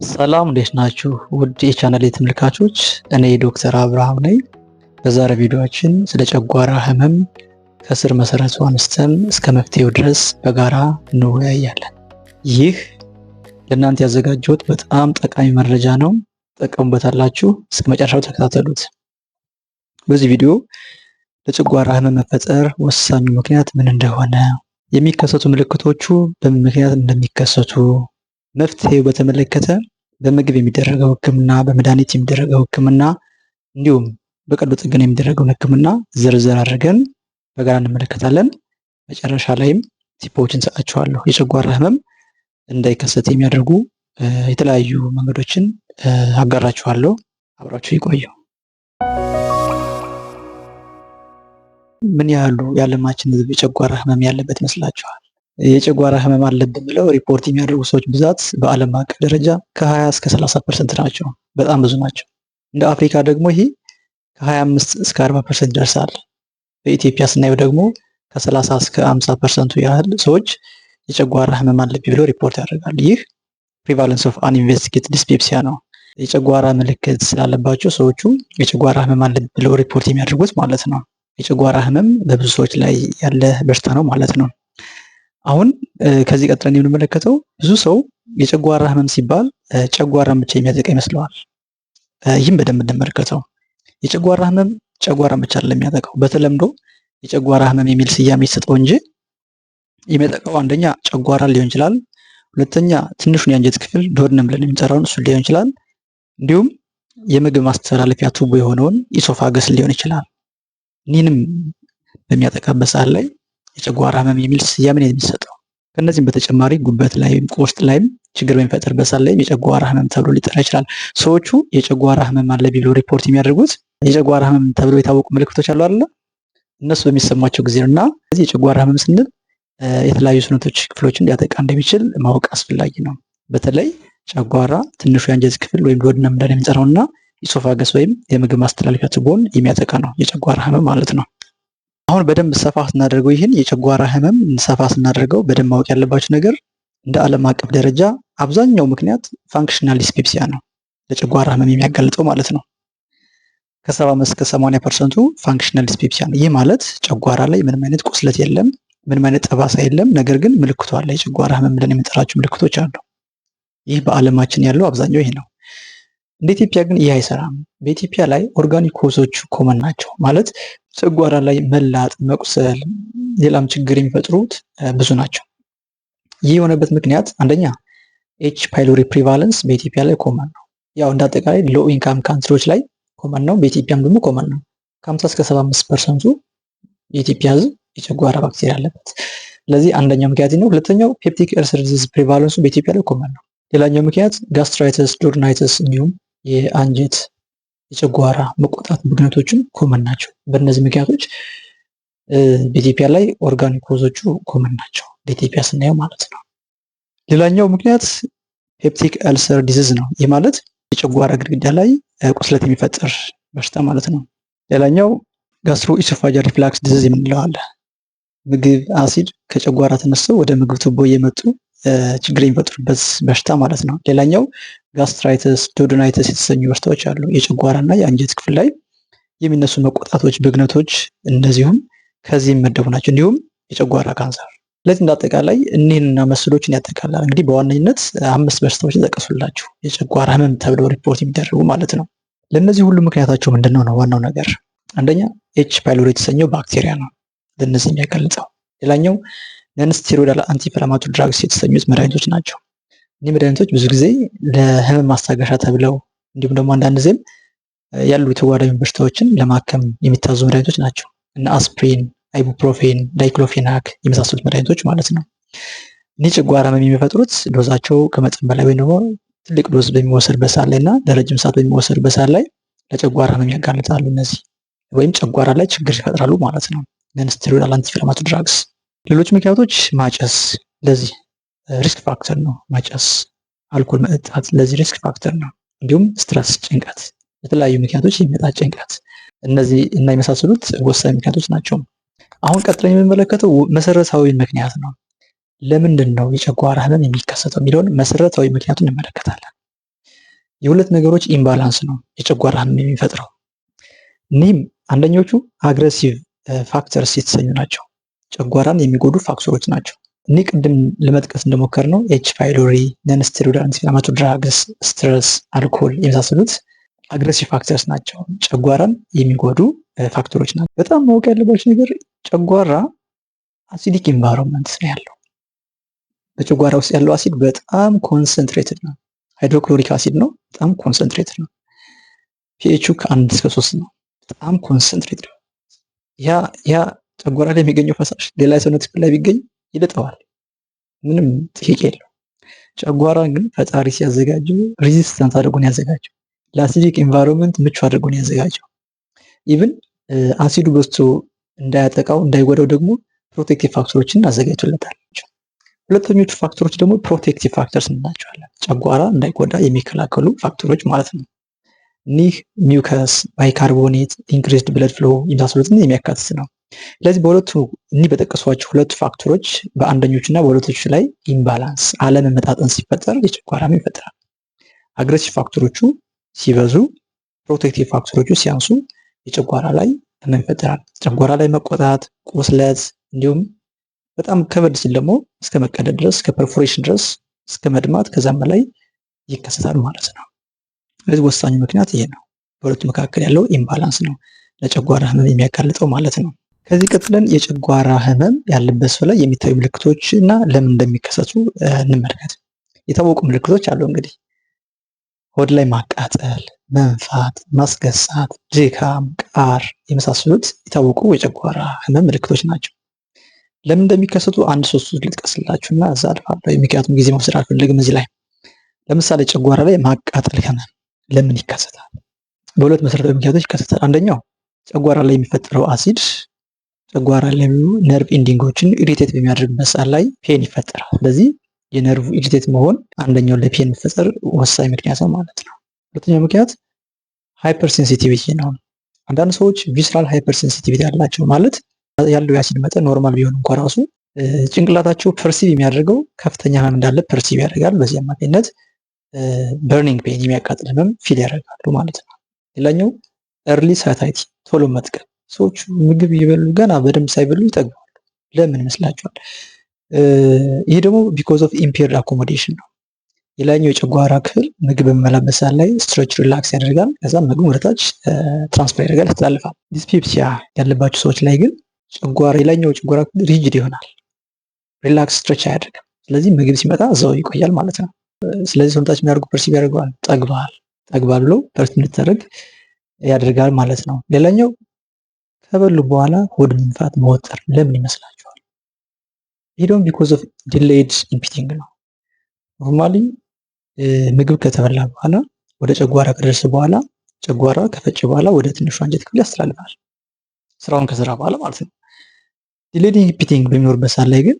ሰላም እንዴት ናችሁ? ውድ የቻናሌ ተመልካቾች፣ እኔ ዶክተር አብርሃም ነኝ። በዛሬ ቪዲዮአችን ስለ ጨጓራ ህመም ከስር መሰረቱ አንስተን እስከ መፍትሄው ድረስ በጋራ እንወያያለን። ይህ ለእናንተ ያዘጋጀሁት በጣም ጠቃሚ መረጃ ነው። ተጠቀሙበታላችሁ። እስከ መጨረሻው ተከታተሉት። በዚህ ቪዲዮ ለጨጓራ ህመም መፈጠር ወሳኙ ምክንያት ምን እንደሆነ፣ የሚከሰቱ ምልክቶቹ በምን ምክንያት እንደሚከሰቱ፣ መፍትሄው በተመለከተ በምግብ የሚደረገው ህክምና፣ በመድኃኒት የሚደረገው ህክምና እንዲሁም በቀዶ ጥገና የሚደረገውን ህክምና ዝርዝር አድርገን በጋራ እንመለከታለን። መጨረሻ ላይም ቲፖችን ሰጣችኋለሁ። የጨጓራ ህመም እንዳይከሰት የሚያደርጉ የተለያዩ መንገዶችን አጋራችኋለሁ። አብራችሁ ይቆዩ። ምን ያህሉ የዓለማችን ህዝብ የጨጓራ ህመም ያለበት ይመስላችኋል? የጨጓራ ህመም አለብን ብለው ሪፖርት የሚያደርጉ ሰዎች ብዛት በዓለም አቀፍ ደረጃ ከ20 እስከ 30% ናቸው። በጣም ብዙ ናቸው። እንደ አፍሪካ ደግሞ ይሄ ከ25 እስከ 40% ይደርሳል። በኢትዮጵያ ስናየው ደግሞ ከ30 እስከ 50% ያህል ሰዎች የጨጓራ ህመም አለብኝ ብለው ሪፖርት ያደርጋሉ። ይህ ፕሪቫለንስ ኦፍ አንኢንቨስቲጌትድ ዲስፔፕሲያ ነው። የጨጓራ ምልክት ስላለባቸው ሰዎቹ የጨጓራ ህመም አለብኝ ብለው ሪፖርት የሚያደርጉት ማለት ነው። የጨጓራ ህመም በብዙ ሰዎች ላይ ያለ በሽታ ነው ማለት ነው። አሁን ከዚህ ቀጥለን የምንመለከተው ብዙ ሰው የጨጓራ ህመም ሲባል ጨጓራን ብቻ የሚያጠቃ ይመስለዋል። ይህም በደንብ እንመለከተው። የጨጓራ ህመም ጨጓራን ብቻ አይደለም የሚያጠቃው። በተለምዶ የጨጓራ ህመም የሚል ስያሜ የተሰጠው እንጂ የሚያጠቃው አንደኛ ጨጓራን ሊሆን ይችላል፣ ሁለተኛ ትንሹን የአንጀት ክፍል ዱኦደነም ብለን የምንጠራውን እሱን ሊሆን ይችላል፣ እንዲሁም የምግብ ማስተላለፊያ ቱቦ የሆነውን ኢሶፋገስ ሊሆን ይችላል። እኒህንም በሚያጠቃበት ሰዓት ላይ የጨጓራ ህመም የሚል ስያሜ ነው የሚሰጠው። ከነዚህም በተጨማሪ ጉበት ላይም ቁስጥ ላይም ችግር በሚፈጥርበት ሰዓት ላይ የጨጓራ ህመም ተብሎ ሊጠራ ይችላል። ሰዎቹ የጨጓራ ህመም አለብኝ ብሎ ሪፖርት የሚያደርጉት የጨጓራ ህመም ተብሎ የታወቁ ምልክቶች አሉ አይደለ? እነሱ በሚሰማቸው ጊዜ ነው። እና ስለዚህ የጨጓራ ህመም ስንል የተለያዩ ሰውነቶች ክፍሎችን ሊያጠቃ እንደሚችል ማወቅ አስፈላጊ ነው። በተለይ ጨጓራ ትንሹ የአንጀት ክፍል ወይም ዱኦደነም ብለን የምንጠራው እና ኢሶፋገስ ወይም የምግብ ማስተላለፊያ ቱቦን የሚያጠቃ ነው የጨጓራ ህመም ማለት ነው። አሁን በደንብ ሰፋ ስናደርገው ይህን የጨጓራ ህመም ሰፋ ስናደርገው በደንብ ማወቅ ያለባቸው ነገር እንደ ዓለም አቀፍ ደረጃ አብዛኛው ምክንያት ፋንክሽናል ዲስፔፕሲያ ነው ለጨጓራ ህመም የሚያጋልጠው ማለት ነው። ከ70 እስከ 80% ፋንክሽናል ዲስፔፕሲያ ነው። ይህ ማለት ጨጓራ ላይ ምንም አይነት ቁስለት የለም፣ ምንም አይነት ጠባሳ የለም። ነገር ግን ምልክቱ አለ። የጨጓራ ህመም ብለን የምንጠራቸው ምልክቶች አሉ። ይህ በዓለማችን ያለው አብዛኛው ይሄ ነው። እንደ ኢትዮጵያ ግን ይህ አይሰራም። በኢትዮጵያ ላይ ኦርጋኒክ ኮዞቹ ኮመን ናቸው። ማለት ጨጓራ ላይ መላጥ፣ መቁሰል፣ ሌላም ችግር የሚፈጥሩት ብዙ ናቸው። ይህ የሆነበት ምክንያት አንደኛ ኤች ፓይሎሪ ፕሪቫለንስ በኢትዮጵያ ላይ ኮመን ነው። ያው እንደ አጠቃላይ ሎ ኢንካም ካንትሪዎች ላይ ኮመን ነው፣ በኢትዮጵያም ደግሞ ኮመን ነው። ከ50 እስከ 75% የኢትዮጵያ ህዝብ የጨጓራ ባክቴሪያ አለበት። ስለዚህ አንደኛው ምክንያት ነው። ሁለተኛው ፔፕቲክ አልሰር ዲዚዝ ፕሪቫለንሱ በኢትዮጵያ ላይ ኮመን ነው። ሌላኛው ምክንያት ጋስትራይተስ፣ ዱኦደናይተስ እንዲሁም የአንጀት የጨጓራ መቆጣት ምክንያቶችም ኮመን ናቸው። በእነዚህ ምክንያቶች በኢትዮጵያ ላይ ኦርጋኒክ ኮዞቹ ኮመን ናቸው፣ በኢትዮጵያ ስናየው ማለት ነው። ሌላኛው ምክንያት ፔፕቲክ አልሰር ዲዚዝ ነው። ይህ ማለት የጨጓራ ግድግዳ ላይ ቁስለት የሚፈጠር በሽታ ማለት ነው። ሌላኛው ጋስትሮ ኢሶፋጃል ሪፍላክስ ዲዚዝ የምንለው አለ። ምግብ አሲድ ከጨጓራ ተነስተው ወደ ምግብ ቱቦ እየመጡ ችግር የሚፈጥሩበት በሽታ ማለት ነው። ሌላኛው ጋስትራይተስ፣ ዱኦደናይተስ የተሰኙ በሽታዎች አሉ። የጨጓራና የአንጀት ክፍል ላይ የሚነሱ መቆጣቶች፣ ብግነቶች እነዚሁም ከዚህ የሚመደቡ ናቸው። እንዲሁም የጨጓራ ካንሰር። ስለዚህ እንዳጠቃላይ እኒህንና መስሎችን ያጠቃላል። እንግዲህ በዋነኝነት 5 በሽታዎችን ጠቀሱላችሁ የጨጓራ ህመም ተብለው ሪፖርት የሚደረጉ ማለት ነው። ለእነዚህ ሁሉ ምክንያታቸው ምንድን ነው ዋናው ነገር? አንደኛ ኤች ፓይሎሪ የተሰኘው ባክቴሪያ ነው ለእነዚህ የሚያጋልጠው። ሌላኛው ነን ስቴሮይዳል አንቲኢንፍላማቶሪ ድራግስ የተሰኙት መድኃኒቶች ናቸው። እኒህ መድኃኒቶች ብዙ ጊዜ ለህመም ማስታገሻ ተብለው እንዲሁም ደግሞ አንዳንድ ጊዜም ያሉ የተጓዳኝ በሽታዎችን ለማከም የሚታዙ መድኃኒቶች ናቸው። እነ አስፕሪን፣ አይቡፕሮፌን፣ ዳይክሎፌናክ የመሳሰሉት መድኃኒቶች ማለት ነው። እኒህ ጨጓራ ህመም የሚፈጥሩት ዶዛቸው ከመጠን በላይ ወይም ደግሞ ትልቅ ዶዝ በሚወሰድበት ሰዓት ላይ እና ለረጅም ሰዓት በሚወሰድበት ሰዓት ላይ ለጨጓራ ህመም ያጋልጣሉ። እነዚህ ወይም ጨጓራ ላይ ችግር ይፈጥራሉ ማለት ነው። ነን ስቴሮይዳል አንቲኢንፍላማቶሪ ድራግስ። ሌሎች ምክንያቶች ማጨስ ለዚህ ሪስክ ፋክተር ነው። ማጨስ፣ አልኮል መጠጣት ለዚህ ሪስክ ፋክተር ነው። እንዲሁም ስትረስ፣ ጭንቀት፣ የተለያዩ ምክንያቶች የሚመጣ ጭንቀት፣ እነዚህ እና የመሳሰሉት ወሳኝ ምክንያቶች ናቸው። አሁን ቀጥለን የምንመለከተው መሰረታዊ ምክንያት ነው። ለምንድን ነው የጨጓራ ህመም የሚከሰተው የሚለውን መሰረታዊ ምክንያቱን እንመለከታለን። የሁለት ነገሮች ኢምባላንስ ነው የጨጓራ ህመም የሚፈጥረው። እኒህም አንደኞቹ አግሬሲቭ ፋክተርስ የተሰኙ ናቸው። ጨጓራን የሚጎዱ ፋክተሮች ናቸው። እኒህ ቅድም ለመጥቀስ እንደሞከር ነው ኤች ፓይሎሪ፣ ነን ስቴሮይዳል አንቲኢንፍላማቶሪ ድራግስ፣ ስትረስ፣ አልኮል የመሳሰሉት አግሬሲቭ ፋክተርስ ናቸው። ጨጓራን የሚጎዱ ፋክተሮች ናቸው። በጣም ማወቅ ያለባቸው ነገር ጨጓራ አሲዲክ ኢንቫይሮንመንት ነው ያለው። በጨጓራ ውስጥ ያለው አሲድ በጣም ኮንሰንትሬትድ ነው። ሃይድሮክሎሪክ አሲድ ነው። በጣም ኮንሰንትሬትድ ነው። ፒኤቹ ከ1 እስከ 3 ነው። በጣም ኮንሰንትሬትድ ነው። ያ ጨጓራ ላይ የሚገኘው ፈሳሽ ሌላ የሰውነት ክፍል ላይ ቢገኝ ይልጠዋል። ምንም ጥያቄ የለው። ጨጓራን ግን ፈጣሪ ሲያዘጋጀው ሬዚስታንት አድርጎ ነው ያዘጋጀው። ለአሲዲክ ኢንቫይሮንመንት ምቹ አድርጎ ነው ያዘጋጀው። ኢቭን አሲዱ በዝቶ እንዳያጠቃው እንዳይጎዳው ደግሞ ፕሮቴክቲቭ ፋክተሮችን አዘጋጅቶለታል። ሁለተኞቹ ፋክተሮች ደግሞ ፕሮቴክቲቭ ፋክተርስ እንላቸዋለን። ጨጓራ እንዳይጎዳ የሚከላከሉ ፋክተሮች ማለት ነው። እኒህ ሚውከስ፣ ባይካርቦኔት፣ ኢንክሪዝድ ብለድ ፍሎ የመሳሰሉትን የሚያካትት ነው። ስለዚህ በሁለቱ እኒህ በጠቀሷቸው ሁለቱ ፋክተሮች በአንደኞቹ እና በሁለቶቹ ላይ ኢምባላንስ አለመመጣጠን ሲፈጠር የጨጓራ ህመም ይፈጠራል። አግሬሲቭ ፋክተሮቹ ሲበዙ፣ ፕሮቴክቲቭ ፋክተሮቹ ሲያንሱ የጨጓራ ላይ ህመም ይፈጠራል። ጨጓራ ላይ መቆጣት፣ ቁስለት እንዲሁም በጣም ከበድ ሲል ደግሞ እስከ መቀደድ ድረስ እስከ ፐርፎሬሽን ድረስ እስከ መድማት ከዛም በላይ ይከሰታል ማለት ነው። ስለዚህ ወሳኙ ምክንያት ይሄ ነው። በሁለቱ መካከል ያለው ኢምባላንስ ነው ለጨጓራ ህመም የሚያጋልጠው ማለት ነው። ከዚህ ቀጥለን የጨጓራ ህመም ያለበት ሰው ላይ የሚታዩ ምልክቶች እና ለምን እንደሚከሰቱ እንመልከት። የታወቁ ምልክቶች አሉ እንግዲህ ሆድ ላይ ማቃጠል፣ መንፋት፣ ማስገሳት፣ ድካም፣ ቃር የመሳሰሉት የታወቁ የጨጓራ ህመም ምልክቶች ናቸው። ለምን እንደሚከሰቱ አንድ ሶስቱ ልጥቀስላችሁና እዛ አልፋለሁ። ምክንያቱም ጊዜ መውሰድ አልፈልግም እዚህ ላይ። ለምሳሌ ጨጓራ ላይ ማቃጠል ህመም ለምን ይከሰታል? በሁለት መሰረታዊ ምክንያቶች ይከሰታል። አንደኛው ጨጓራ ላይ የሚፈጠረው አሲድ ጨጓራ ላይ ነርቭ ኢንዲንጎችን ኢሪቴት በሚያደርግበት ሰዓት ላይ ፔን ይፈጠራል። ስለዚህ የነርቭ ኢሪቴት መሆን አንደኛው ለፔን መፈጠር ወሳኝ ምክንያት ነው ማለት ነው። ሁለተኛው ምክንያት ሃይፐር ሴንሲቲቪቲ ነው። አንዳንድ ሰዎች ቪስራል ሃይፐር ሴንሲቲቪቲ ያላቸው ማለት ያለው የአሲድ መጠን ኖርማል ቢሆን እንኳን ራሱ ጭንቅላታቸው ፐርሲቭ የሚያደርገው ከፍተኛ ህመም እንዳለ ፐርሲቭ ያደርጋል። በዚህ አማካኝነት በርኒንግ ፔን የሚያቃጥል ህመም ፊል ያደርጋሉ ማለት ነው። ሌላኛው ኤርሊ ሳታይቲ ቶሎ መጥቀም። ሰዎች ምግብ እየበሉ ገና በደንብ ሳይበሉ ይጠግባሉ። ለምን ይመስላችኋል? ይሄ ደግሞ ቢኮዝ ኦፍ ኢምፔርድ አኮሞዴሽን ነው። የላይኛው የጨጓራ ክፍል ምግብ በሚበላበት ሰዓት ላይ ስትሬች ሪላክስ ያደርጋል። ከዛ ምግብ ወደታች ትራንስፈር ያደርጋል፣ ያስተላልፋል። ዲስፔፕሲያ ያለባቸው ሰዎች ላይ ግን የላይኛው ጨጓራ ክፍል ሪጅድ ይሆናል፣ ሪላክስ ስትሬች አያደርግም። ስለዚህ ምግብ ሲመጣ እዛው ይቆያል ማለት ነው። ስለዚህ ሰውነታችን የሚያደርጉ ፐርሲቭ ያደርገዋል፣ ጠግባል ብሎ ፐርሲቭ እንድታደርግ ያደርጋል ማለት ነው። ሌላኛው ከበሉ በኋላ ሆድ መንፋት፣ መወጠር ለምን ይመስላችኋል? ይህ ደግሞ ቢኮዝ ኦፍ ዲሌይድ ኢምፒቲንግ ነው። ኖርማሊ ምግብ ከተበላ በኋላ ወደ ጨጓራ ከደረሰ በኋላ ጨጓራ ከፈጨ በኋላ ወደ ትንሹ አንጀት ክፍል ያስተላልፋል፣ ስራውን ከሰራ በኋላ ማለት ነው። ዲሌይድ ኢምፒቲንግ በሚኖርበት ሰዓት ላይ ግን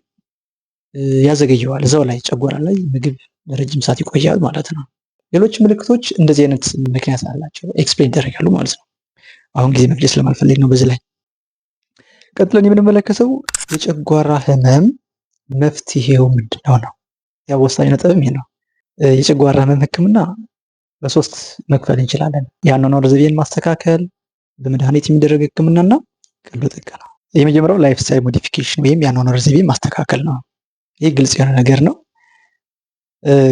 ያዘገየዋል። እዛው ላይ ጨጓራ ላይ ምግብ ለረጅም ሰዓት ይቆያል ማለት ነው። ሌሎች ምልክቶች እንደዚህ አይነት ምክንያት አላቸው፣ ኤክስፕሌን ይደረጋሉ ማለት ነው። አሁን ጊዜ መፍጀት ስለማልፈልግ ነው በዚህ ላይ። ቀጥለን የምንመለከተው የጨጓራ ህመም መፍትሄው ምንድነው ነው። ያው ወሳኝ ነጥብም ይሄ ነው። የጨጓራ ህመም ህክምና በሶስት መክፈል እንችላለን። የአኗኗር ዘይቤን ማስተካከል፣ በመድኃኒት የሚደረግ ህክምናና ቀዶ ጥገና። የመጀመሪያው ላይፍ ስታይል ሞዲፊኬሽን ወይም የአኗኗር ዘይቤን ማስተካከል ነው። ይህ ግልጽ የሆነ ነገር ነው።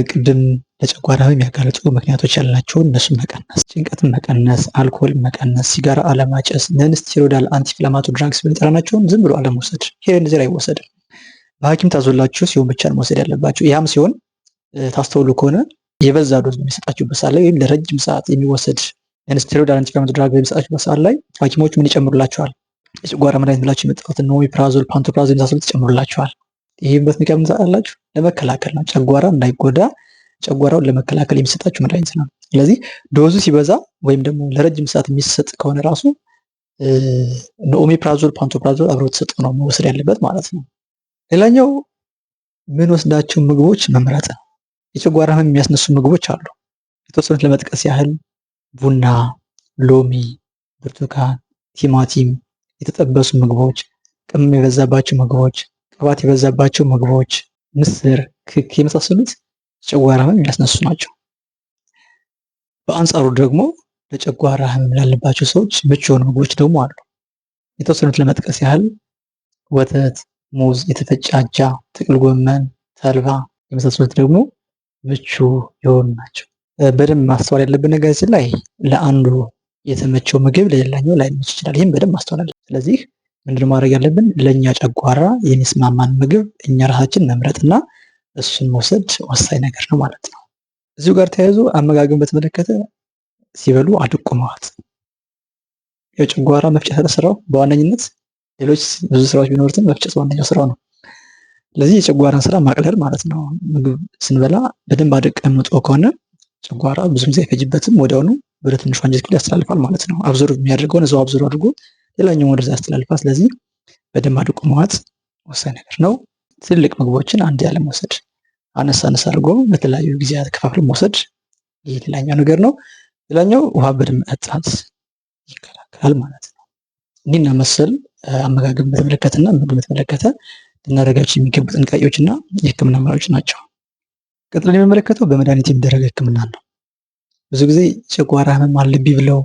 ቅድም ለጨጓራ ህመም የሚያጋልጡ ምክንያቶች ያላቸውን እነሱን መቀነስ፣ ጭንቀትን መቀነስ፣ አልኮል መቀነስ፣ ሲጋራ አለማጨስ፣ ነን ስቴሮይዳል አንቲኢንፍላማቶሪ ድራግስ ብለን የጠራናቸውን ዝም ብሎ አለመውሰድ። ይሄ እንደዚህ አይወሰድም። በሐኪም ታዞላችሁ ሲሆን ብቻ ነው መውሰድ ያለባቸው። ያም ሲሆን ታስተውሉ ከሆነ የበዛ ዶዝ በሚሰጣችሁበት ሰዓት ላይ ወይም ለረጅም ሰዓት የሚወሰድ ነን ስቴሮይዳል አንቲኢንፍላማቶሪ ድራግ በሚሰጣችሁበት ሰዓት ላይ ሐኪሞች ምን ይጨምሩላችኋል? የጨጓራ መድኃኒት ብላችሁ የመጣሁትን ኦሜፕራዞል፣ ፓንቶፕራዞል የመሳሰሉት ይጨምሩላችኋል። ይህበት ምክንያት ምን ታውቃላችሁ? ለመከላከል ነው። ጨጓራ እንዳይጎዳ ጨጓራውን ለመከላከል የሚሰጣችሁ መድኃኒት ነው። ስለዚህ ዶዙ ሲበዛ ወይም ደግሞ ለረጅም ሰዓት የሚሰጥ ከሆነ ራሱ ኦሜፕራዞል፣ ፓንቶፕራዞል አብረው ተሰጥቶ ነው መወሰድ ያለበት ማለት ነው። ሌላኛው ምን ወስዳቸው ምግቦች መምረጥ ነው። የጨጓራ ህመም የሚያስነሱ ምግቦች አሉ። የተወሰኑት ለመጥቀስ ያህል ቡና፣ ሎሚ፣ ብርቱካን፣ ቲማቲም፣ የተጠበሱ ምግቦች፣ ቅመም የበዛባቸው ምግቦች፣ ቅባት የበዛባቸው ምግቦች፣ ምስር፣ ክክ የመሳሰሉት ጨጓራ ህመም የሚያስነሱ ናቸው። በአንጻሩ ደግሞ ለጨጓራ ህመም ላለባቸው ሰዎች ምቹ የሆኑ ምግቦች ደግሞ አሉ። የተወሰኑት ለመጥቀስ ያህል ወተት፣ ሙዝ፣ የተፈጨ አጃ፣ ጥቅል ጎመን፣ ተልባ የመሳሰሉት ደግሞ ምቹ የሆኑ ናቸው። በደንብ ማስተዋል ያለብን ነገር እዚህ ላይ ለአንዱ የተመቸው ምግብ ለሌላኛው ላይመች ይችላል። ይህም በደንብ ማስተዋል አለብን። ስለዚህ ምንድን ማድረግ ያለብን ለእኛ ጨጓራ የሚስማማን ምግብ እኛ ራሳችን መምረጥና እሱን መውሰድ ወሳኝ ነገር ነው ማለት ነው። እዚሁ ጋር ተያይዞ አመጋገብን በተመለከተ ሲበሉ አድቆ መዋጥ። የጨጓራ መፍጨት ስራው በዋነኝነት ሌሎች ብዙ ስራዎች ቢኖሩትም መፍጨት ዋነኛው ስራው ነው። ስለዚህ የጨጓራን ስራ ማቅለል ማለት ነው። ምግብ ስንበላ በደንብ አድቀን መጥቶ ከሆነ ጨጓራ ብዙ ጊዜ አይፈጅበትም፣ ወዲያውኑ ወደ ትንሹ አንጀት ክፍል ያስተላልፋል ማለት ነው። አብዞርብ የሚያደርገውን እዛው አብዞር አድርጎ ሌላኛው ወደዛ ያስተላልፋል። ስለዚህ በደንብ አድቆ መዋጥ ወሳኝ ነገር ነው። ትልቅ ምግቦችን አንድ ያለ መውሰድ፣ አነሳ አነሳ አድርጎ በተለያዩ ጊዜያት ከፋፍሎ መውሰድ፣ ይህ ሌላኛው ነገር ነው። ሌላኛው ውሃ በደንብ መጠጣት ይከላከላል ማለት ነው። እንዲህና መሰል አመጋገብ በተመለከተና ምግብ በተመለከተ ልናደርጋቸው የሚገቡ ጥንቃቄዎችና የህክምና አማራጮች ናቸው። ቀጥለን የምንመለከተው በመድኃኒት የሚደረግ ህክምና ነው። ብዙ ጊዜ ጨጓራ ህመም አለብኝ ብለው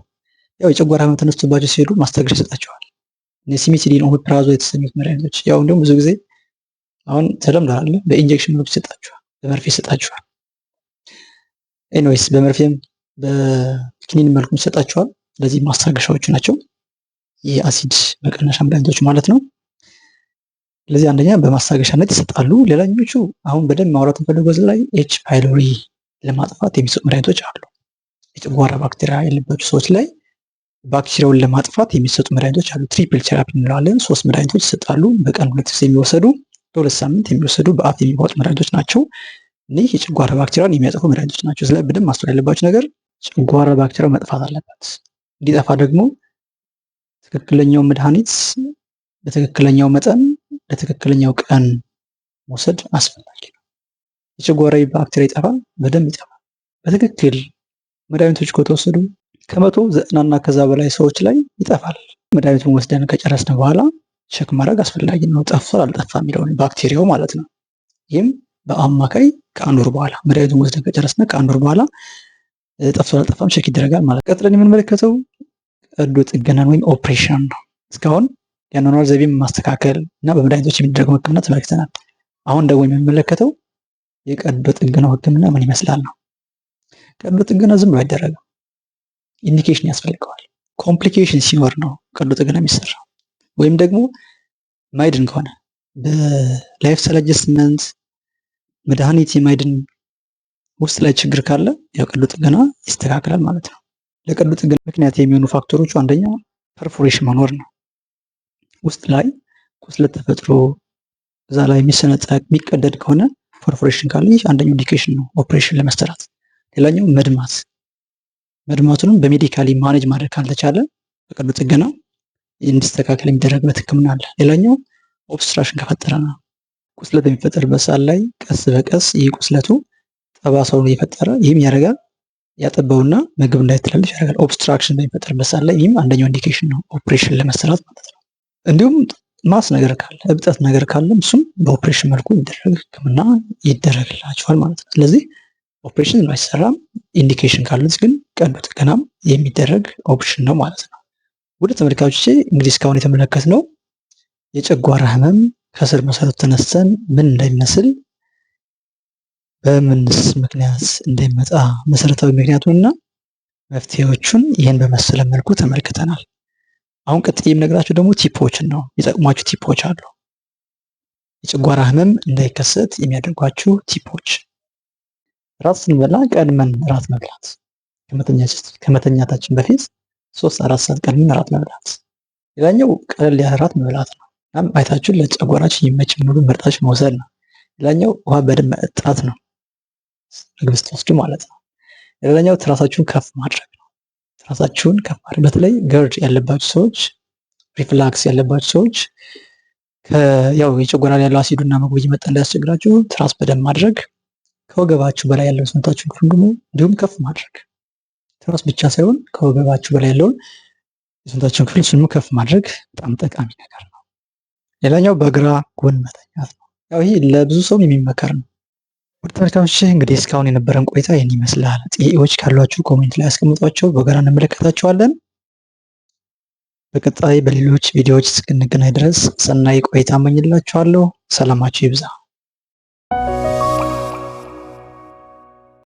ያው የጨጓራ ህመም ተነስቶባቸው ሲሄዱ ማስታገሻ ይሰጣቸዋል። ሲሚሲዲን፣ ኦሜፕራዞል የተሰኙት መድኃኒቶች ያው እንዲሁም ብዙ ጊዜ አሁን ተለምዷል፣ በኢንጀክሽን መልኩ ይሰጣቸዋል፣ በመርፌ ይሰጣቸዋል። ኤኒዌይስ በመርፌም በክኒን መልኩ ይሰጣቸዋል። ስለዚህ ማስታገሻዎቹ ናቸው፣ የአሲድ መቀነሻ መድኃኒቶች ማለት ነው። ስለዚህ አንደኛ በማስታገሻነት ይሰጣሉ። ሌላኞቹ አሁን በደንብ ማውራት እንፈልገው ላይ ኤች ፓይሎሪ ለማጥፋት የሚሰጡ መድኃኒቶች አሉ። የጨጓራ ባክቴሪያ የሌለባቸው ሰዎች ላይ ባክቴሪያውን ለማጥፋት የሚሰጡ መድኃኒቶች አሉ። ትሪፕል ቴራፒ እንለዋለን። 3 መድኃኒቶች ይሰጣሉ። በቀን 2 ጊዜ የሚወሰዱ ለ2 ሳምንት የሚወሰዱ በአፍ የሚዋጡ መድኃኒቶች ናቸው። እኒህ የጨጓራ ባክቴሪያን የሚያጠፉ መድኃኒቶች ናቸው። ስለዚህ በደንብ ማስተዋል ያለባቸው ነገር ጨጓራ ባክቴሪያው መጥፋት አለበት። እንዲጠፋ ደግሞ ትክክለኛው መድኃኒት በትክክለኛው መጠን ለትክክለኛው ቀን መውሰድ አስፈላጊ ነው። የጨጓራዊ ባክቴሪያ ይጠፋል፣ በደንብ ይጠፋል። በትክክል መድኃኒቶች ከተወሰዱ ከ190 እና ከዛ በላይ ሰዎች ላይ ይጠፋል። መድኃኒቱን ወስደን ከጨረስን በኋላ ቸክ ማድረግ አስፈላጊ ነው፣ ጠፍቷል አልጠፋ የሚለውን ባክቴሪያው ማለት ነው። ይህም በአማካይ ከአንድ ወር በኋላ መድኃኒቱን ወስደን ከጨረስን ከአንድ ወር በኋላ ጠፍቷል አልጠፋም ቸክ ይደረጋል ማለት ነው። ቀጥለን የምንመለከተው ቀዶ ጥገናን ወይም ኦፕሬሽን ነው። እስካሁን የአኗኗር ዘይቤን ማስተካከል እና በመድኃኒቶች የሚደረገው ህክምና ተመልክተናል። አሁን ደግሞ የምንመለከተው የቀዶ ጥገናው ህክምና ምን ይመስላል ነው። ቀዶ ጥገና ዝም ብሎ አይደረግም፣ ኢንዲኬሽን ያስፈልገዋል። ኮምፕሊኬሽን ሲኖር ነው ቀዶ ጥገና የሚሰራው። ወይም ደግሞ ማይድን ከሆነ በላይፍ ስታይል አጀስትመንት መድኃኒት የማይድን ውስጥ ላይ ችግር ካለ ያው ቀዶ ጥገና ይስተካከላል ማለት ነው። ለቀዶ ጥገና ምክንያት የሚሆኑ ፋክተሮቹ አንደኛ ፐርፎሬሽን መኖር ነው። ውስጥ ላይ ቁስለት ተፈጥሮ እዛ ላይ የሚሰነጠቅ የሚቀደድ ከሆነ ፐርፎሬሽን ካለ ይህ አንደኛው ኢንዲኬሽን ነው ኦፕሬሽን ለመሰራት። ሌላኛው መድማት፣ መድማቱንም በሜዲካሊ ማኔጅ ማድረግ ካልተቻለ በቀዶ ጥገና እንዲስተካከል የሚደረግበት ህክምና አለ። ሌላኛው ኦብስትራክሽን ከፈጠረ ነው። ቁስለት በሚፈጠርበት ሰዓት ላይ ቀስ በቀስ ይህ ቁስለቱ ጠባሳውን እየፈጠረ ይህም ያደርጋል ያጠባውና ምግብ እንዳይተላለፍ ያደርጋል። ኦብስትራክሽን በሚፈጠርበት ሰዓት ላይ ይህም አንደኛው ኢንዲኬሽን ነው ኦፕሬሽን ለመሰራት ማለት ነው። እንዲሁም ማስ ነገር ካለ እብጠት ነገር ካለ እሱም በኦፕሬሽን መልኩ የሚደረግ ህክምና ይደረግላቸዋል ማለት ነው። ስለዚህ ኦፕሬሽን አይሰራም፣ ኢንዲኬሽን ካሉት ግን ቀዶ ጥገናም የሚደረግ ኦፕሽን ነው ማለት ነው። ወደ ተመልካቾቼ እንግዲህ እስካሁን የተመለከትነው የጨጓራ ህመም ከስር መሰረቱ ተነስተን ምን እንደሚመስል በምንስ ምክንያት እንደሚመጣ መሰረታዊ ምክንያቱንና መፍትሄዎቹን ይህን በመሰለ መልኩ ተመልክተናል። አሁን ቀጥዬ የምነግራችሁ ደግሞ ቲፖችን ነው። የሚጠቅሟችሁ ቲፖች አሉ። የጨጓራ ህመም እንዳይከሰት የሚያደርጓችሁ ቲፖች፣ ራት ስንበላ ቀድመን ራት መብላት፣ ከመተኛታችን በፊት 3-4 ሰዓት ቀድመን ራት መብላት። ሌላኛው ቀለል ያለ ራት መብላት ነው። አይታችሁ ለጨጓራችን የሚመች ምግብ መርጣችሁ መውሰድ ነው። ሌላኛው ውሃ በደንብ መጠጣት ነው፣ ምግብ ስትወስዱ ማለት ነው። ሌላኛው ትራሳችሁን ከፍ ማድረግ ነው። ትራሳችሁን ከፍ ማድረግ በተለይ ገርድ ያለባችሁ ሰዎች፣ ሪፍላክስ ያለባችሁ ሰዎች ያው የጨጓራ ላይ ያለው አሲዱና ምግቡ እየመጣ እንዳያስቸግራችሁ ትራስ በደንብ ማድረግ፣ ከወገባችሁ በላይ ያለው ሰውነታችሁ ክፍል ደግሞ እንዲሁም ከፍ ማድረግ። ትራስ ብቻ ሳይሆን ከወገባችሁ በላይ ያለውን የሰውነታችሁን ክፍል እሱንም ከፍ ማድረግ በጣም ጠቃሚ ነገር ነው። ሌላኛው በግራ ጎን መተኛት ነው። ያው ይህ ለብዙ ሰው የሚመከር ነው። ውድ ተመልካቾች እንግዲህ እስካሁን የነበረን ቆይታ ይህን ይመስላል። ጥያቄዎች ካሏችሁ ኮሜንት ላይ አስቀምጧቸው፣ በጋራ እንመለከታቸዋለን። በቀጣይ በሌሎች ቪዲዮዎች እስክንገናኝ ድረስ ሰናይ ቆይታ እመኝላችኋለሁ። ሰላማችሁ ይብዛ።